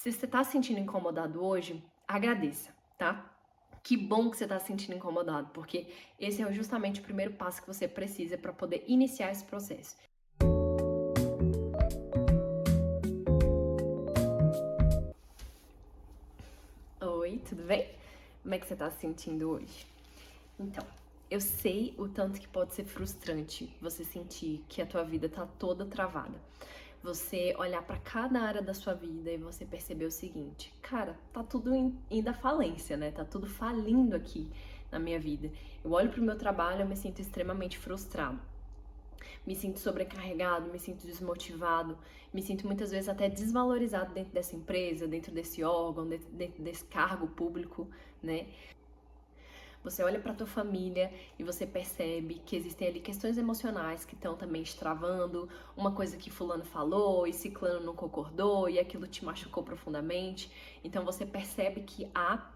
Se você tá se sentindo incomodado hoje, agradeça, tá? Que bom que você tá se sentindo incomodado, porque esse é justamente o primeiro passo que você precisa para poder iniciar esse processo. Oi, tudo bem? Como é que você tá se sentindo hoje? Então, eu sei o tanto que pode ser frustrante você sentir que a tua vida tá toda travada. Você olhar pra cada área da sua vida e você perceber o seguinte, cara, tá tudo indo à falência, né? Tá tudo falindo aqui na minha vida. Eu olho pro meu trabalho, eu me sinto extremamente frustrado. Me sinto sobrecarregado, me sinto desmotivado, me sinto muitas vezes até desvalorizado dentro dessa empresa, dentro desse órgão, dentro desse cargo público, né? Você olha para tua família e você percebe que existem ali questões emocionais que estão também te travando, uma coisa que fulano falou e ciclano não concordou e aquilo te machucou profundamente. Então você percebe que há,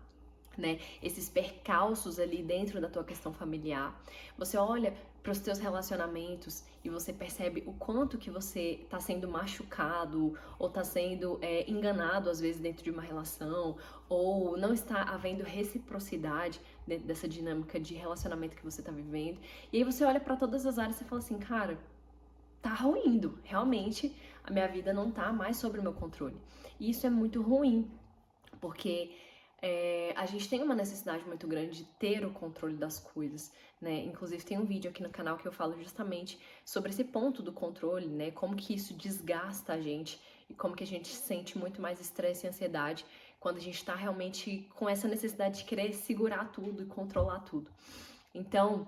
né, esses percalços ali dentro da tua questão familiar. Você olha para os teus relacionamentos e você percebe o quanto que você está sendo machucado ou está sendo enganado às vezes dentro de uma relação, ou não está havendo reciprocidade dentro dessa dinâmica de relacionamento que você está vivendo. E aí você olha para todas as áreas e fala assim, cara, tá ruindo, realmente a minha vida não tá mais sob o meu controle. E isso é muito ruim, porque a gente tem uma necessidade muito grande de ter o controle das coisas, né? Inclusive tem um vídeo aqui no canal que eu falo justamente sobre esse ponto do controle, né? Como que isso desgasta a gente e como que a gente sente muito mais estresse e ansiedade quando a gente tá realmente com essa necessidade de querer segurar tudo e controlar tudo. Então,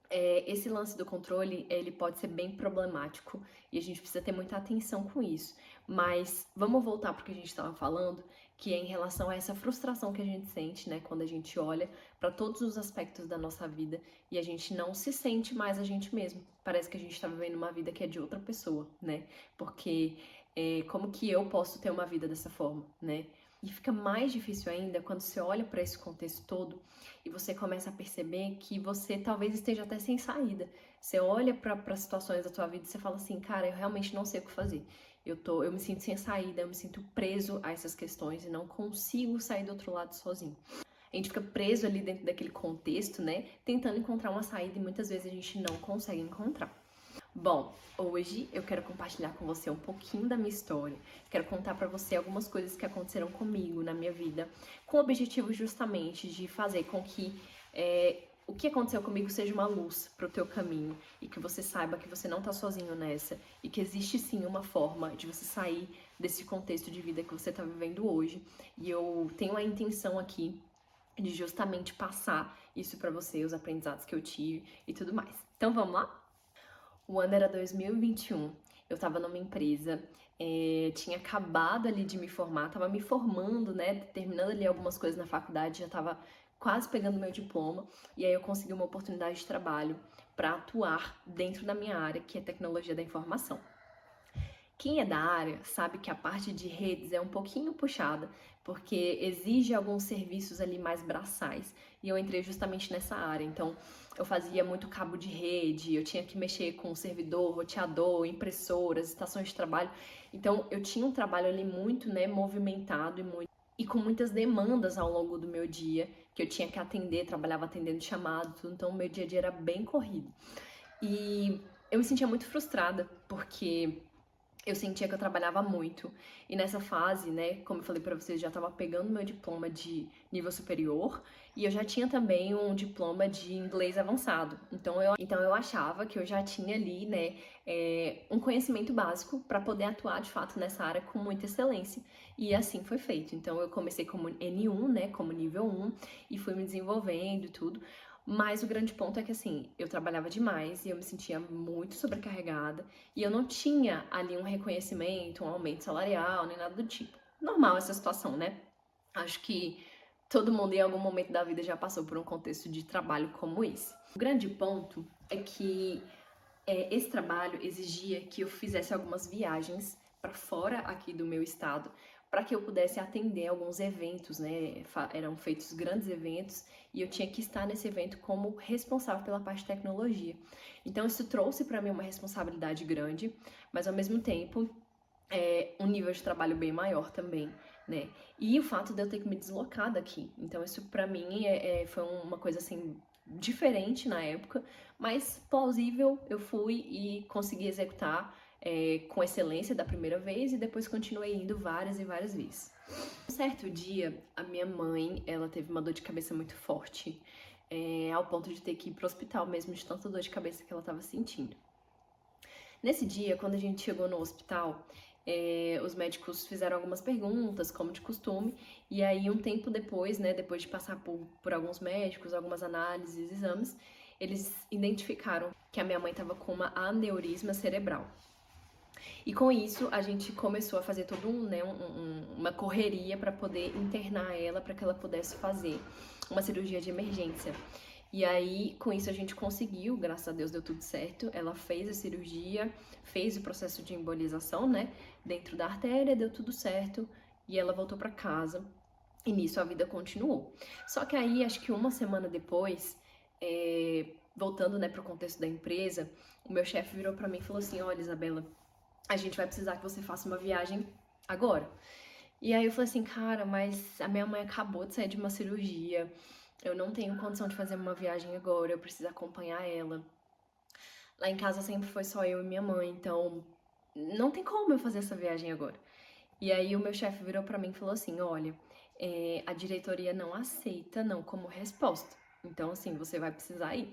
esse lance do controle, ele pode ser bem problemático e a gente precisa ter muita atenção com isso. Mas vamos voltar para o que a gente estava falando, que é em relação a essa frustração que a gente sente, né, quando a gente olha para todos os aspectos da nossa vida e a gente não se sente mais a gente mesmo. Parece que a gente está vivendo uma vida que é de outra pessoa, né? Porque como que eu posso ter uma vida dessa forma, né? E fica mais difícil ainda quando você olha para esse contexto todo e você começa a perceber que você talvez esteja até sem saída. Você olha para situações da tua vida e você fala assim, cara, eu realmente não sei o que fazer. Eu me sinto sem saída, eu me sinto preso a essas questões e não consigo sair do outro lado sozinho. A gente fica preso ali dentro daquele contexto, né, tentando encontrar uma saída e muitas vezes a gente não consegue encontrar. Bom, hoje eu quero compartilhar com você um pouquinho da minha história. Quero contar para você algumas coisas que aconteceram comigo na minha vida, com o objetivo justamente de fazer com que o que aconteceu comigo seja uma luz para o teu caminho e que você saiba que você não tá sozinho nessa e que existe sim uma forma de você sair desse contexto de vida que você tá vivendo hoje. E eu tenho a intenção aqui de justamente passar isso para você, os aprendizados que eu tive e tudo mais. Então vamos lá? O ano era 2021. Eu tava numa empresa, tinha acabado ali de me formar, tava me formando, né? Terminando ali algumas coisas na faculdade, já tava quase pegando meu diploma. E aí eu consegui uma oportunidade de trabalho para atuar dentro da minha área, que é tecnologia da informação. Quem é da área sabe que a parte de redes é um pouquinho puxada, porque exige alguns serviços ali mais braçais. E eu entrei justamente nessa área. Então, eu fazia muito cabo de rede, eu tinha que mexer com servidor, roteador, impressoras, estações de trabalho. Então, eu tinha um trabalho ali muito, né, movimentado e com muitas demandas ao longo do meu dia, que eu tinha que atender, trabalhava atendendo chamado, tudo, então o meu dia a dia era bem corrido. E eu me sentia muito frustrada, porque eu sentia que eu trabalhava muito. E nessa fase, né, como eu falei pra vocês, já tava pegando meu diploma de nível superior e eu já tinha também um diploma de inglês avançado. Então eu achava que eu já tinha ali, né, um conhecimento básico para poder atuar de fato nessa área com muita excelência. E assim foi feito. Então eu comecei como N1, né, como nível 1 e fui me desenvolvendo e tudo. Mas o grande ponto é que assim, eu trabalhava demais e eu me sentia muito sobrecarregada e eu não tinha ali um reconhecimento, um aumento salarial, nem nada do tipo. Normal essa situação, né? Acho que todo mundo em algum momento da vida já passou por um contexto de trabalho como esse. O grande ponto é que esse trabalho exigia que eu fizesse algumas viagens para fora aqui do meu estado, para que eu pudesse atender alguns eventos, né? Eram feitos grandes eventos e eu tinha que estar nesse evento como responsável pela parte de tecnologia. Então isso trouxe para mim uma responsabilidade grande, mas ao mesmo tempo um nível de trabalho bem maior também, né? E o fato de eu ter que me deslocar daqui. Então, isso pra mim foi uma coisa assim diferente na época, mas plausível. Eu fui e consegui executar com excelência da primeira vez e depois continuei indo várias e várias vezes. Um certo dia, a minha mãe, ela teve uma dor de cabeça muito forte, ao ponto de ter que ir pro hospital mesmo, de tanta dor de cabeça que ela tava sentindo. Nesse dia, quando a gente chegou no hospital, os médicos fizeram algumas perguntas, como de costume, e aí um tempo depois, né, depois de passar por alguns médicos, algumas análises, exames, eles identificaram que a minha mãe estava com uma aneurisma cerebral. E com isso, a gente começou a fazer todo uma correria para poder internar ela, para que ela pudesse fazer uma cirurgia de emergência. E aí, com isso, a gente conseguiu, graças a Deus deu tudo certo. Ela fez a cirurgia, fez o processo de embolização, né, dentro da artéria, deu tudo certo e ela voltou para casa. E nisso a vida continuou. Só que aí, acho que uma semana depois, voltando, né, pro contexto da empresa, o meu chefe virou para mim e falou assim: olha, Isabela, a gente vai precisar que você faça uma viagem agora. E aí eu falei assim, cara, mas a minha mãe acabou de sair de uma cirurgia, eu não tenho condição de fazer uma viagem agora, eu preciso acompanhar ela. Lá em casa sempre foi só eu e minha mãe, então não tem como eu fazer essa viagem agora. E aí o meu chefe virou pra mim e falou assim, olha, a diretoria não aceita não como resposta, então assim, você vai precisar ir.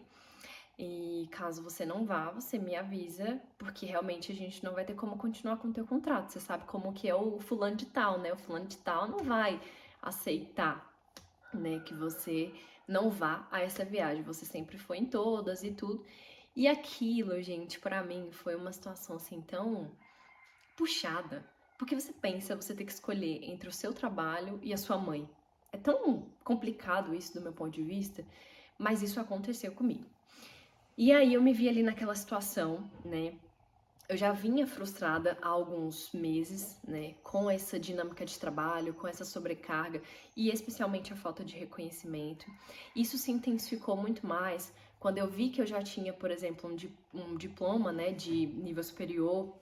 E caso você não vá, você me avisa, porque realmente a gente não vai ter como continuar com o teu contrato. Você sabe como que é o fulano de tal, né? O fulano de tal não vai aceitar, né, que você não vá a essa viagem. Você sempre foi em todas e tudo. E aquilo, gente, pra mim foi uma situação assim tão puxada. Porque você pensa, você tem que escolher entre o seu trabalho e a sua mãe. É tão complicado isso do meu ponto de vista, mas isso aconteceu comigo. E aí eu me vi ali naquela situação, né? Eu já vinha frustrada há alguns meses, né? Com essa dinâmica de trabalho, com essa sobrecarga e especialmente a falta de reconhecimento. Isso se intensificou muito mais quando eu vi que eu já tinha, por exemplo, um diploma, né, de nível superior.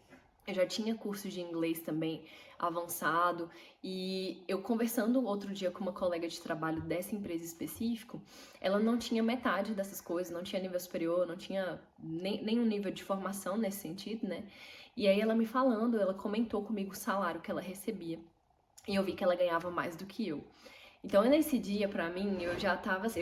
Eu já tinha curso de inglês também avançado e eu conversando outro dia com uma colega de trabalho dessa empresa específica, ela não tinha metade dessas coisas, não tinha nível superior, não tinha nenhum nível de formação nesse sentido, né? E aí ela me falando, ela comentou comigo o salário que ela recebia e eu vi que ela ganhava mais do que eu. Então, nesse dia, pra mim, eu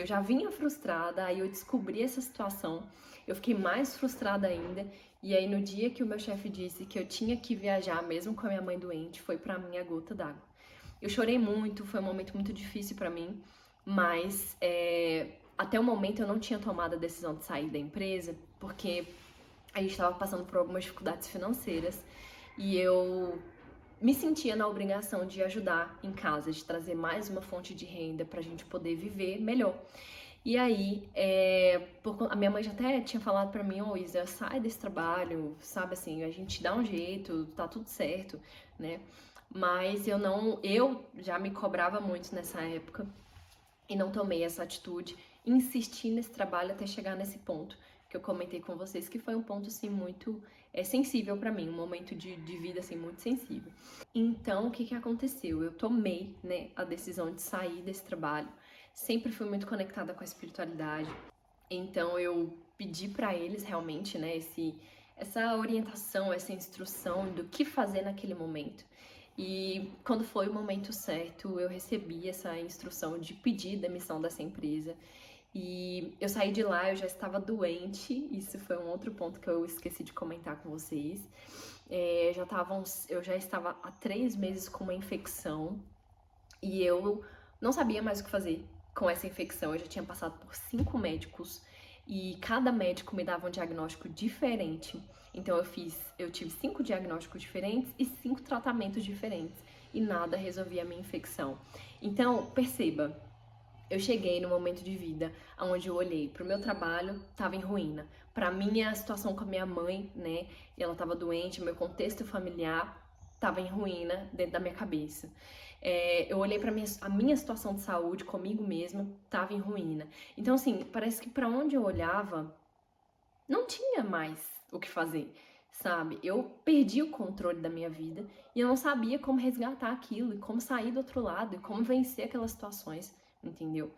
já vinha frustrada, aí eu descobri essa situação, eu fiquei mais frustrada ainda, e aí no dia que o meu chefe disse que eu tinha que viajar, mesmo com a minha mãe doente, foi pra mim a gota d'água. Eu chorei muito, foi um momento muito difícil pra mim, mas até o momento eu não tinha tomado a decisão de sair da empresa, porque a gente estava passando por algumas dificuldades financeiras, e eu me sentia na obrigação de ajudar em casa, de trazer mais uma fonte de renda pra gente poder viver melhor. E aí, a minha mãe já até tinha falado pra mim, ô Isa, sai desse trabalho, sabe assim, a gente dá um jeito, tá tudo certo, né? Mas eu já me cobrava muito nessa época e não tomei essa atitude, insisti nesse trabalho até chegar nesse ponto que eu comentei com vocês, que foi um ponto assim muito sensível pra mim, um momento de vida assim muito sensível. Então, o que que aconteceu? Eu tomei, né, a decisão de sair desse trabalho. Sempre fui muito conectada com a espiritualidade. Então, eu pedi pra eles realmente, né, essa orientação, essa instrução do que fazer naquele momento. E quando foi o momento certo, eu recebi essa instrução de pedir demissão dessa empresa. E eu saí de lá, eu já estava doente, isso foi um outro ponto que eu esqueci de comentar com vocês. Eu já estava há 3 meses com uma infecção e eu não sabia mais o que fazer com essa infecção. Eu já tinha passado por 5 médicos e cada médico me dava um diagnóstico diferente. Então eu tive 5 diagnósticos diferentes e 5 tratamentos diferentes e nada resolvia a minha infecção. Então, perceba, eu cheguei no momento de vida onde eu olhei para o meu trabalho, estava em ruína. Para minha situação com a minha mãe, né? Ela estava doente, meu contexto familiar estava em ruína dentro da minha cabeça. Eu olhei para a minha situação de saúde comigo mesma, estava em ruína. Então, assim, parece que para onde eu olhava, não tinha mais o que fazer. sabe? Eu perdi o controle da minha vida e eu não sabia como resgatar aquilo, e como sair do outro lado, e como vencer aquelas situações, entendeu?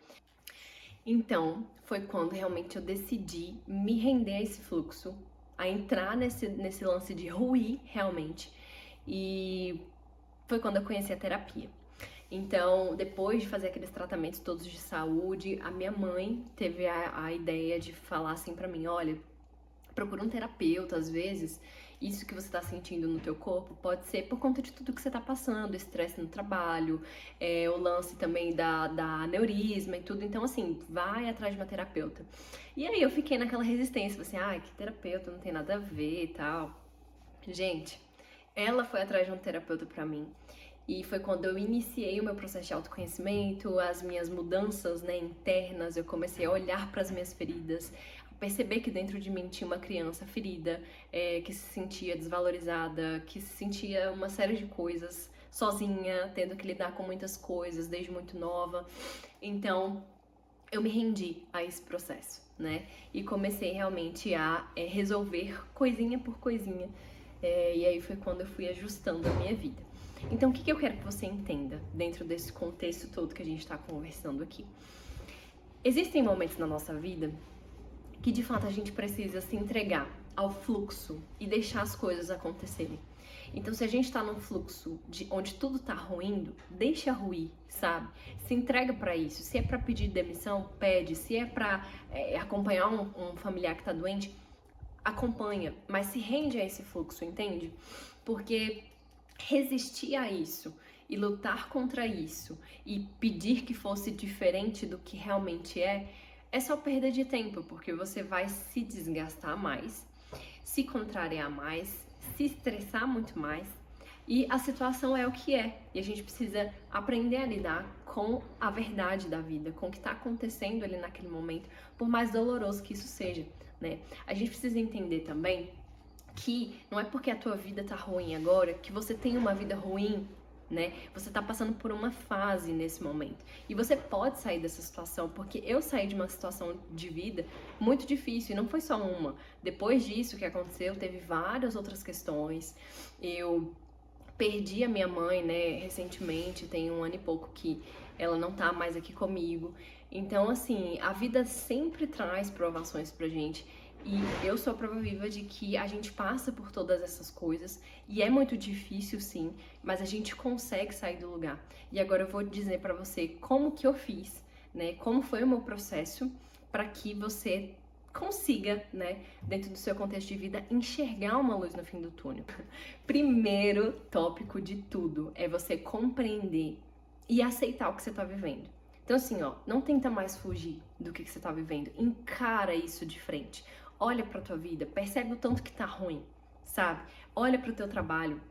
Então, foi quando realmente eu decidi me render a esse fluxo, a entrar nesse lance de ruir realmente. E foi quando eu conheci a terapia. Então, depois de fazer aqueles tratamentos todos de saúde, a minha mãe teve a ideia de falar assim pra mim: olha, procura um terapeuta, às vezes. Isso que você tá sentindo no teu corpo pode ser por conta de tudo que você tá passando, estresse no trabalho, o lance também da aneurisma e tudo. Então, assim, vai atrás de uma terapeuta. E aí eu fiquei naquela resistência, assim, ai, que terapeuta, não tem nada a ver e tal. Gente, ela foi atrás de um terapeuta pra mim. E foi quando eu iniciei o meu processo de autoconhecimento, as minhas mudanças, né, internas, eu comecei a olhar para as minhas feridas, a perceber que dentro de mim tinha uma criança ferida, que se sentia desvalorizada, que se sentia uma série de coisas sozinha, tendo que lidar com muitas coisas desde muito nova. Então, eu me rendi a esse processo, né? E comecei realmente a resolver coisinha por coisinha. E aí foi quando eu fui ajustando a minha vida. Então, o que eu quero que você entenda dentro desse contexto todo que a gente está conversando aqui? Existem momentos na nossa vida que de fato a gente precisa se entregar ao fluxo e deixar as coisas acontecerem. Então, se a gente tá num fluxo de onde tudo tá ruindo, deixa ruir, sabe? Se entrega pra isso. Se é pra pedir demissão, pede. Se é pra acompanhar um familiar que tá doente, acompanha. Mas se rende a esse fluxo, entende? Porque resistir a isso e lutar contra isso e pedir que fosse diferente do que realmente é só perda de tempo, porque você vai se desgastar mais, se contrariar mais, se estressar muito mais, e a situação é o que é. E a gente precisa aprender a lidar com a verdade da vida, com o que está acontecendo ali naquele momento, por mais doloroso que isso seja, né? A gente precisa entender também que não é porque a tua vida tá ruim agora que você tem uma vida ruim, né? Você tá passando por uma fase nesse momento. E você pode sair dessa situação, porque eu saí de uma situação de vida muito difícil, e não foi só uma. Depois disso que aconteceu, teve várias outras questões. Eu perdi a minha mãe, né, recentemente, tem 1 ano e pouco que ela não tá mais aqui comigo. Então, assim, a vida sempre traz provações pra gente. E eu sou a prova viva de que a gente passa por todas essas coisas e é muito difícil, sim, mas a gente consegue sair do lugar. E agora eu vou dizer pra você como que eu fiz, né? Como foi o meu processo para que você consiga, né, dentro do seu contexto de vida, enxergar uma luz no fim do túnel. Primeiro tópico de tudo é você compreender e aceitar o que você tá vivendo. Então, assim, ó, não tenta mais fugir do que você tá vivendo. Encara isso de frente. Olha pra tua vida, percebe o tanto que tá ruim, sabe? Olha pro teu trabalho,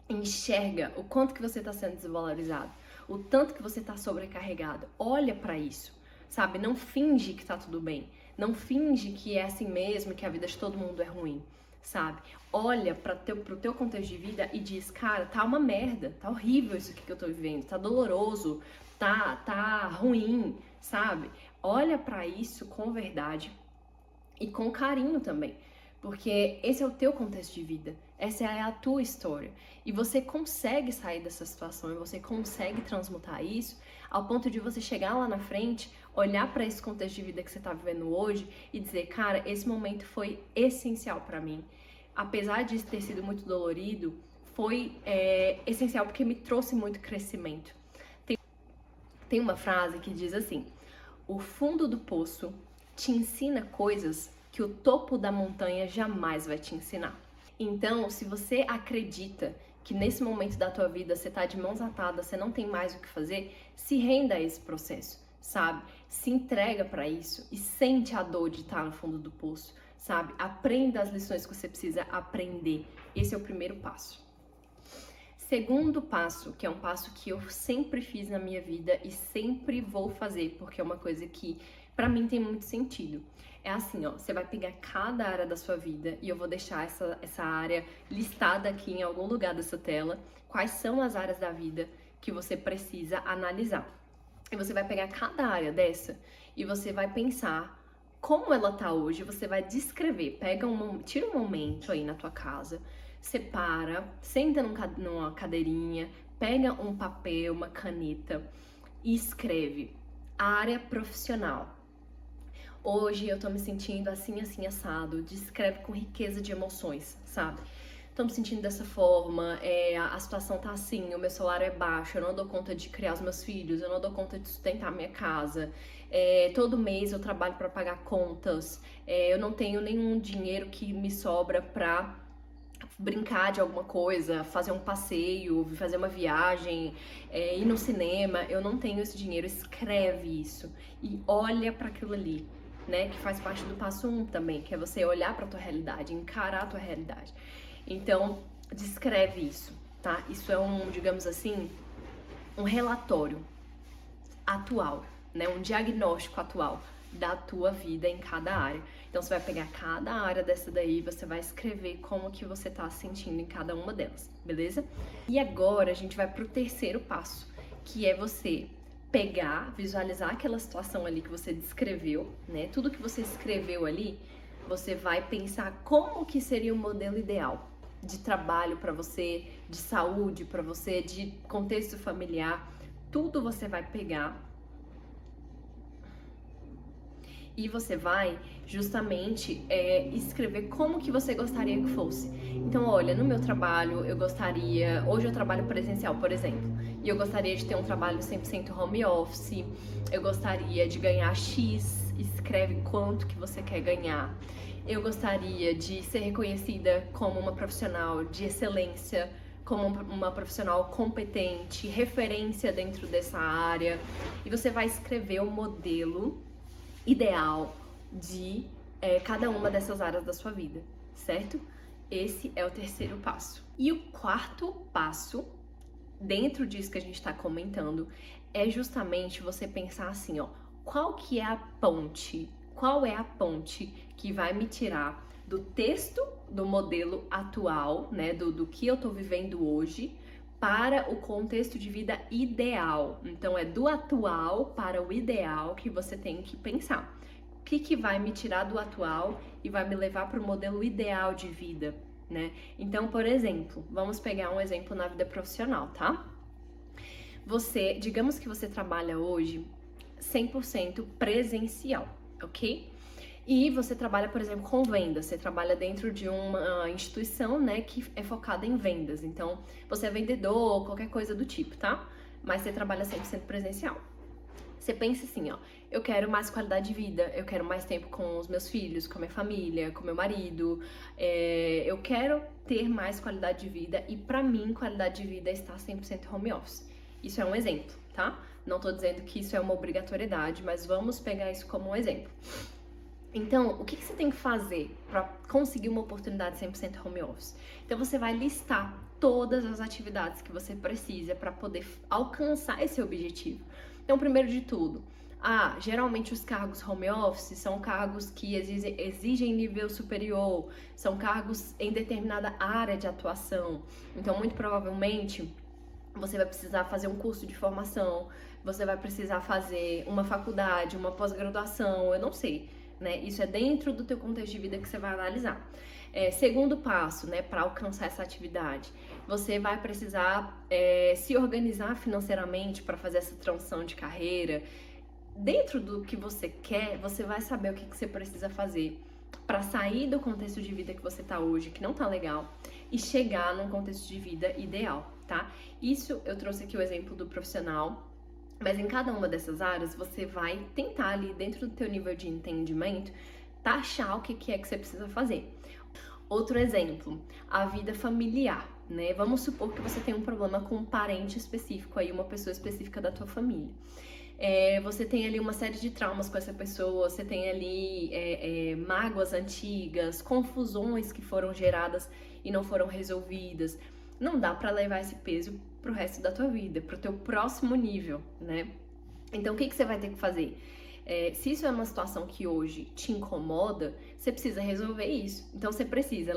enxerga o quanto que você tá sendo desvalorizado, o tanto que você tá sobrecarregado. Olha pra isso, sabe? Não finge que tá tudo bem. Não finge que é assim mesmo, que a vida de todo mundo é ruim, sabe? Olha pro teu contexto de vida e diz, cara, tá uma merda, tá horrível isso aqui que eu tô vivendo, tá doloroso, tá ruim, sabe? Olha pra isso com verdade e com carinho também, porque esse é o teu contexto de vida, essa é a tua história, e você consegue sair dessa situação, e você consegue transmutar isso ao ponto de você chegar lá na frente, olhar para esse contexto de vida que você tá vivendo hoje e dizer, cara, esse momento foi essencial para mim, apesar de ter sido muito dolorido, foi essencial porque me trouxe muito crescimento. Tem uma frase que diz assim: o fundo do poço te ensina coisas que o topo da montanha jamais vai te ensinar. Então, se você acredita que nesse momento da tua vida você tá de mãos atadas, você não tem mais o que fazer, se renda a esse processo, sabe? Se entrega para isso e sente a dor de estar no fundo do poço, sabe? Aprenda as lições que você precisa aprender. Esse é o primeiro passo. Segundo passo, que é um passo que eu sempre fiz na minha vida e sempre vou fazer, porque é uma coisa que pra mim tem muito sentido. É assim, ó, você vai pegar cada área da sua vida e eu vou deixar essa área listada aqui em algum lugar dessa tela, quais são as áreas da vida que você precisa analisar. E você vai pegar cada área dessa e você vai pensar como ela tá hoje, você vai descrever. Tira um momento aí na tua casa, separa, senta numa cadeirinha, pega um papel, uma caneta e escreve. Área profissional. Hoje eu tô me sentindo assim, assim, assado. Descreve com riqueza de emoções, sabe? Tô me sentindo dessa forma, a situação tá assim, o meu salário é baixo, eu não dou conta de criar os meus filhos, eu não dou conta de sustentar a minha casa, todo mês eu trabalho para pagar contas, eu não tenho nenhum dinheiro que me sobra pra brincar de alguma coisa, fazer um passeio, fazer uma viagem, ir no cinema, eu não tenho esse dinheiro. Escreve isso e olha para aquilo ali, né, que faz parte do passo 1 também, que é você olhar para tua realidade, encarar a tua realidade. Então, descreve isso, tá? Isso é digamos assim, um relatório atual, né? Um diagnóstico atual da tua vida em cada área. Então, você vai pegar cada área dessa daí e você vai escrever como que você tá sentindo em cada uma delas, beleza? E agora, a gente vai pro terceiro passo, que é você pegar, visualizar aquela situação ali que você descreveu, né? Tudo que você escreveu ali, você vai pensar como que seria o modelo ideal de trabalho para você, de saúde para você, de contexto familiar. Tudo você vai pegar e você vai justamente escrever como que você gostaria que fosse. Então, olha, no meu trabalho hoje eu trabalho presencial, por exemplo, e eu gostaria de ter um trabalho 100% home office, eu gostaria de ganhar X, escreve quanto que você quer ganhar. Eu gostaria de ser reconhecida como uma profissional de excelência, como uma profissional competente, referência dentro dessa área. E você vai escrever o modelo ideal de cada uma dessas áreas da sua vida, certo? Esse é o terceiro passo. E o quarto passo, dentro disso que a gente está comentando, é justamente você pensar assim, ó, qual é a ponte que vai me tirar do texto do modelo atual, né, do que eu tô vivendo hoje, para o contexto de vida ideal. Então, é do atual para o ideal que você tem que pensar. O que vai me tirar do atual e vai me levar para o modelo ideal de vida, né? Então, por exemplo, vamos pegar um exemplo na vida profissional, tá? Digamos que você trabalha hoje 100% presencial, ok? E você trabalha, por exemplo, com vendas, você trabalha dentro de uma instituição, né, que é focada em vendas. Então, você é vendedor, qualquer coisa do tipo, tá? Mas você trabalha 100% presencial. Você pensa assim, ó, eu quero mais qualidade de vida, eu quero mais tempo com os meus filhos, com a minha família, com meu marido, eu quero ter mais qualidade de vida e pra mim, qualidade de vida é estar 100% home office. Isso é um exemplo, tá? Não tô dizendo que isso é uma obrigatoriedade, mas vamos pegar isso como um exemplo. Então, o que você tem que fazer para conseguir uma oportunidade 100% home office? Então, você vai listar todas as atividades que você precisa para poder alcançar esse objetivo. Então, primeiro de tudo, geralmente os cargos home office são cargos que exigem nível superior, são cargos em determinada área de atuação. Então, muito provavelmente, você vai precisar fazer um curso de formação, você vai precisar fazer uma faculdade, uma pós-graduação, eu não sei, né? Isso é dentro do teu contexto de vida que você vai analisar. Segundo passo, né, para alcançar essa atividade, você vai precisar se organizar financeiramente para fazer essa transição de carreira. Dentro do que você quer, você vai saber o que você precisa fazer para sair do contexto de vida que você tá hoje, que não tá legal, e chegar num contexto de vida ideal, tá? Isso eu trouxe aqui o exemplo do profissional, mas em cada uma dessas áreas você vai tentar ali, dentro do teu nível de entendimento, taxar o que é que você precisa fazer. Outro exemplo, a vida familiar, né? Vamos supor que você tem um problema com um parente específico aí, uma pessoa específica da tua família. Você tem ali uma série de traumas com essa pessoa, você tem ali mágoas antigas, confusões que foram geradas e não foram resolvidas. Não dá pra levar esse peso pro resto da tua vida, pro teu próximo nível, né? Então, o que você vai ter que fazer? Se isso é uma situação que hoje te incomoda, você precisa resolver isso. Então,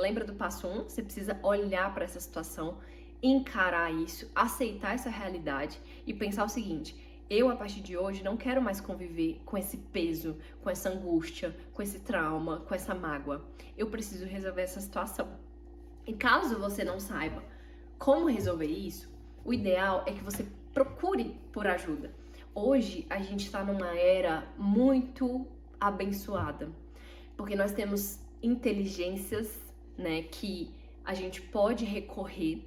lembra do passo 1? Você precisa olhar para essa situação, encarar isso, aceitar essa realidade e pensar o seguinte: Eu, a partir de hoje, não quero mais conviver com esse peso, com essa angústia, com esse trauma, com essa mágoa. Eu preciso resolver essa situação. E caso você não saiba como resolver isso, o ideal é que você procure por ajuda. Hoje, a gente está numa era muito abençoada, porque nós temos inteligências, né, que a gente pode recorrer,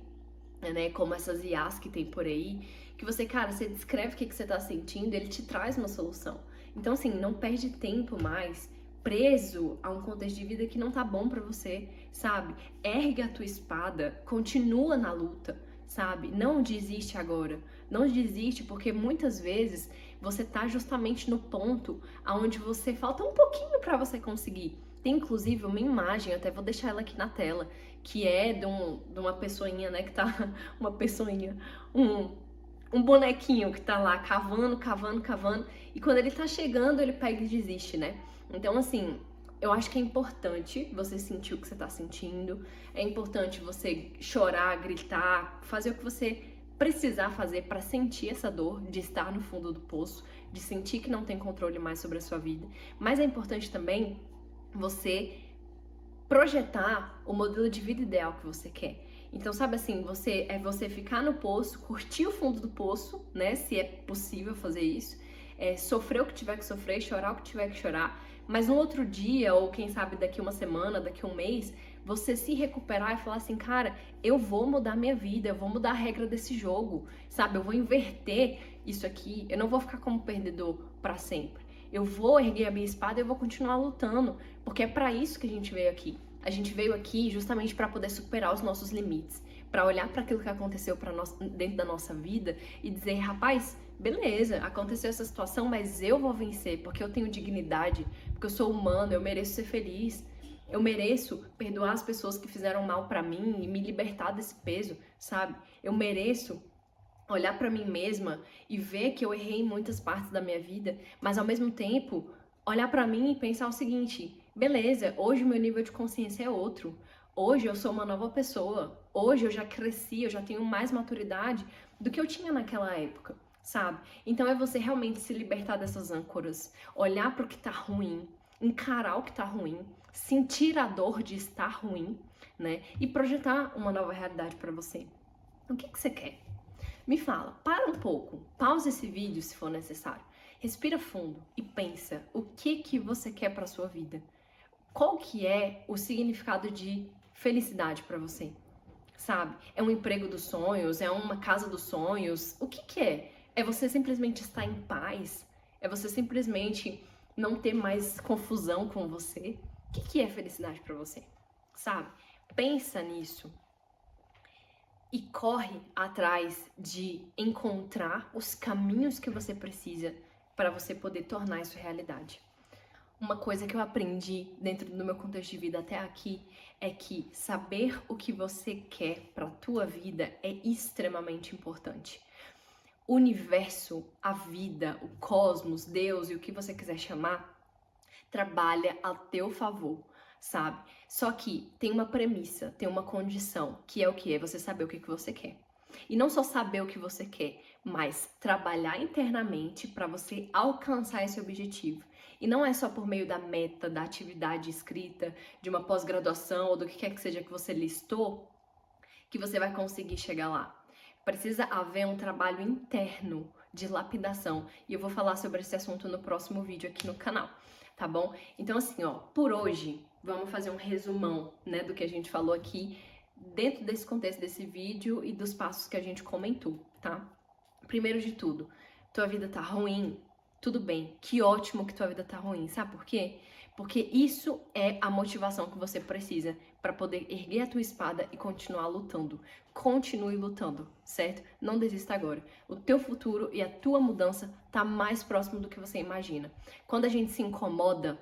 né, como essas IAs que tem por aí, que você, cara, você descreve o que você tá sentindo, ele te traz uma solução. Então, assim, não perde tempo mais preso a um contexto de vida que não tá bom pra você, sabe? Ergue a tua espada, continua na luta, sabe? Não desiste agora. Não desiste porque muitas vezes você tá justamente no ponto aonde você falta um pouquinho pra você conseguir. Tem inclusive uma imagem, até vou deixar ela aqui na tela, que é de uma pessoinha, né, que tá, uma pessoinha, um bonequinho que tá lá cavando, cavando, cavando, e quando ele tá chegando, ele pega e desiste, né? Então, assim, eu acho que é importante você sentir o que você tá sentindo, é importante você chorar, gritar, fazer o que você precisar fazer para sentir essa dor de estar no fundo do poço, de sentir que não tem controle mais sobre a sua vida, mas é importante também você projetar o modelo de vida ideal que você quer. Então, sabe assim, você ficar no poço, curtir o fundo do poço, né? Se é possível fazer isso, sofrer o que tiver que sofrer, chorar o que tiver que chorar, mas no outro dia, ou quem sabe daqui uma semana, daqui um mês, você se recuperar e falar assim, cara, eu vou mudar minha vida, eu vou mudar a regra desse jogo, sabe? Eu vou inverter isso aqui, eu não vou ficar como perdedor para sempre. Eu vou erguer a minha espada e eu vou continuar lutando, porque é para isso que a gente veio aqui. A gente veio aqui justamente para poder superar os nossos limites, para olhar para aquilo que aconteceu dentro da nossa vida e dizer, rapaz, beleza, aconteceu essa situação, mas eu vou vencer, porque eu tenho dignidade, porque eu sou humano, eu mereço ser feliz. Eu mereço perdoar as pessoas que fizeram mal para mim e me libertar desse peso, sabe? Eu mereço olhar para mim mesma e ver que eu errei em muitas partes da minha vida, mas ao mesmo tempo olhar para mim e pensar o seguinte: beleza, hoje o meu nível de consciência é outro. Hoje eu sou uma nova pessoa. Hoje eu já cresci, eu já tenho mais maturidade do que eu tinha naquela época, sabe? Então é você realmente se libertar dessas âncoras, olhar para o que tá ruim, encarar o que tá ruim, sentir a dor de estar ruim, né? E projetar uma nova realidade para você. O que você quer? Me fala, para um pouco, pausa esse vídeo se for necessário, respira fundo e pensa o que você quer para sua vida. Qual que é o significado de felicidade para você? Sabe? É um emprego dos sonhos? É uma casa dos sonhos? O que é? É você simplesmente estar em paz? É você simplesmente não ter mais confusão com você? O que é felicidade para você? Sabe? Pensa nisso. E corre atrás de encontrar os caminhos que você precisa para você poder tornar isso realidade. Uma coisa que eu aprendi dentro do meu contexto de vida até aqui é que saber o que você quer para a tua vida é extremamente importante. O universo, a vida, o cosmos, Deus e o que você quiser chamar, trabalha a teu favor, sabe? Só que tem uma premissa, tem uma condição, que é o que? É você saber o que você quer. E não só saber o que você quer, mas trabalhar internamente para você alcançar esse objetivo. E não é só por meio da meta, da atividade escrita, de uma pós-graduação ou do que quer que seja que você listou, que você vai conseguir chegar lá. Precisa haver um trabalho interno de lapidação. E eu vou falar sobre esse assunto no próximo vídeo aqui no canal, tá bom? Então assim, ó, por hoje, vamos fazer um resumão, né, do que a gente falou aqui dentro desse contexto desse vídeo e dos passos que a gente comentou, tá? Primeiro de tudo, tua vida tá ruim? Tudo bem, que ótimo que tua vida tá ruim, sabe por quê? Porque isso é a motivação que você precisa para poder erguer a tua espada e continuar lutando. Continue lutando, certo? Não desista agora. O teu futuro e a tua mudança tá mais próximo do que você imagina. Quando a gente se incomoda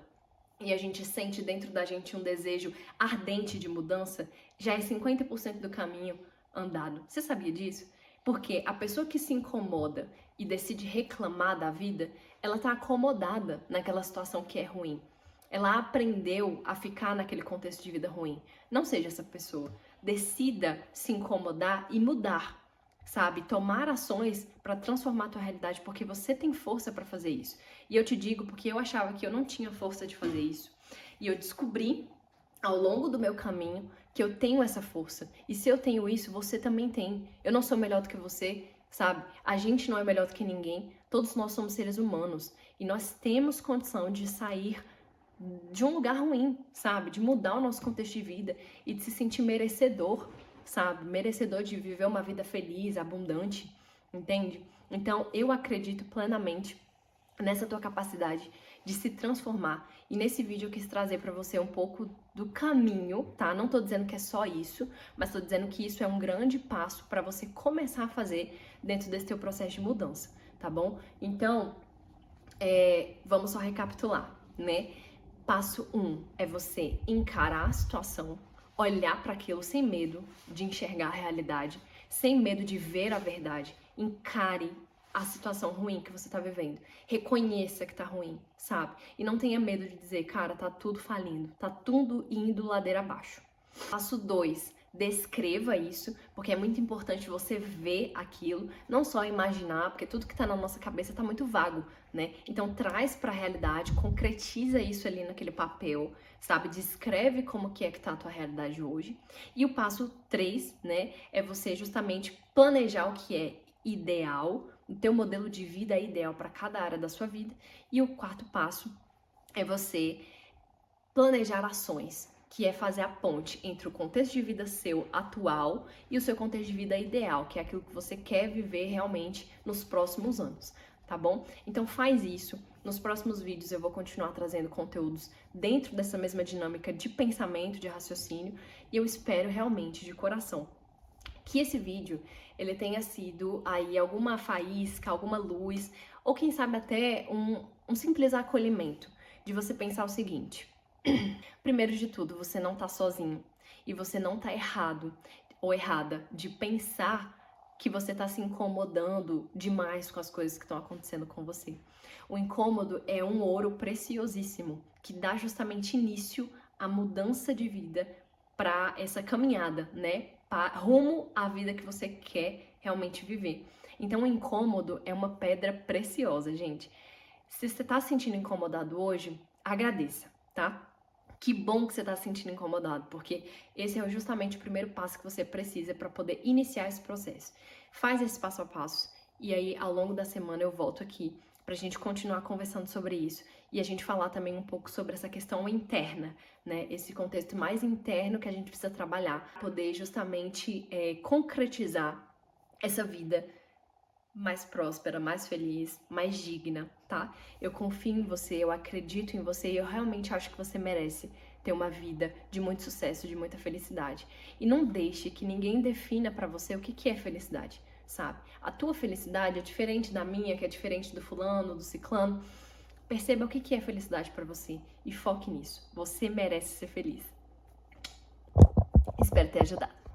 e a gente sente dentro da gente um desejo ardente de mudança, já é 50% do caminho andado. Você sabia disso? Porque a pessoa que se incomoda e decide reclamar da vida, ela tá acomodada naquela situação que é ruim. Ela aprendeu a ficar naquele contexto de vida ruim. Não seja essa pessoa. Decida se incomodar e mudar. sabe? Tomar ações para transformar a tua realidade, porque você tem força para fazer isso. E eu te digo porque eu achava que eu não tinha força de fazer isso. E eu descobri ao longo do meu caminho que eu tenho essa força. E se eu tenho isso, você também tem. Eu não sou melhor do que você, sabe? A gente não é melhor do que ninguém. Todos nós somos seres humanos e nós temos condição de sair de um lugar ruim, sabe? De mudar o nosso contexto de vida e de se sentir merecedor, sabe? Merecedor de viver uma vida feliz, abundante, entende? Então, eu acredito plenamente nessa tua capacidade de se transformar. E nesse vídeo eu quis trazer pra você um pouco do caminho, tá? Não tô dizendo que é só isso, mas tô dizendo que isso é um grande passo pra você começar a fazer dentro desse teu processo de mudança, tá bom? Então, vamos só recapitular, né? Passo 1 é você encarar a situação, olhar para aquilo sem medo de enxergar a realidade, sem medo de ver a verdade. Encare a situação ruim que você tá vivendo. Reconheça que tá ruim, sabe? E não tenha medo de dizer, cara, tá tudo falindo, tá tudo indo ladeira abaixo. Passo 2, descreva isso, porque é muito importante você ver aquilo, não só imaginar, porque tudo que tá na nossa cabeça tá muito vago, né? Então traz pra realidade, concretiza isso ali naquele papel, sabe? Descreve como que é que tá a tua realidade hoje. E o passo 3, né, é você justamente planejar o que é ideal, o teu modelo de vida é ideal para cada área da sua vida. E o quarto passo é você planejar ações, que é fazer a ponte entre o contexto de vida seu atual e o seu contexto de vida ideal, que é aquilo que você quer viver realmente nos próximos anos, tá bom? Então faz isso. Nos próximos vídeos eu vou continuar trazendo conteúdos dentro dessa mesma dinâmica de pensamento, de raciocínio, e eu espero realmente, de coração, que esse vídeo ele tenha sido aí alguma faísca, alguma luz, ou quem sabe até um simples acolhimento de você pensar o seguinte: primeiro de tudo, você não tá sozinho e você não tá errado ou errada de pensar que você tá se incomodando demais com as coisas que estão acontecendo com você. O incômodo é um ouro preciosíssimo que dá justamente início à mudança de vida para essa caminhada, né? Rumo à vida que você quer realmente viver. Então, o incômodo é uma pedra preciosa, gente. Se você tá se sentindo incomodado hoje, agradeça, tá? Que bom que você tá se sentindo incomodado, porque esse é justamente o primeiro passo que você precisa para poder iniciar esse processo. Faz esse passo a passo e aí ao longo da semana eu volto aqui pra gente continuar conversando sobre isso e a gente falar também um pouco sobre essa questão interna, né? Esse contexto mais interno que a gente precisa trabalhar, poder justamente concretizar essa vida mais próspera, mais feliz, mais digna, tá? Eu confio em você, eu acredito em você e eu realmente acho que você merece ter uma vida de muito sucesso, de muita felicidade. E não deixe que ninguém defina pra você o que é felicidade, sabe? A tua felicidade é diferente da minha, que é diferente do fulano, do ciclano. Perceba o que é felicidade pra você e foque nisso. Você merece ser feliz. Espero ter ajudado.